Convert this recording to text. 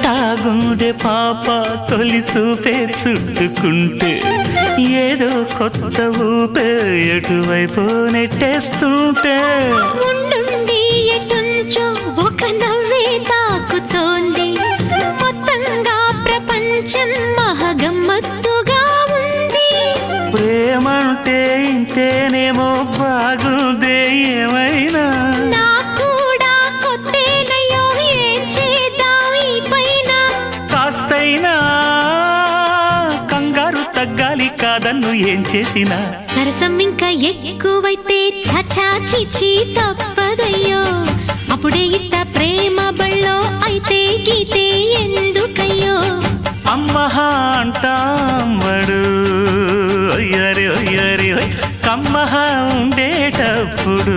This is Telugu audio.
ఎట్టాగుందే పాప తొలి చూపే చుట్టుకుంటే ఏదో కొత్త ఊపే ఎటువైపు నెట్టేస్తుంటే ఉండుండి ఎటుంచో ఒక నవ్వే తాకుతోంది మొత్తంగా ప్రపంచం మహగమ్మత్తుగా ఉంది ప్రేమంటే ఇంతేనేమో బాగుందే ఏమైనా కూడా కొత్తేనయ్యో ఏం చేద్దాం ఈ పైన కాస్తైనా కంగారు తగ్గాలి కాదన్ను ఏం చేసినా సరసం ఇంకా ఎక్కువైతే చచా చిచి తప్పదయ్యో అప్పుడే ఇట్ట ప్రేమ బళ్ళో అయితే గీతే ఎందుకయ్యో అమ్మహా అంటామడు ఒయ్యరి ఒయ్యరి కమ్మహా ఉండేటప్పుడు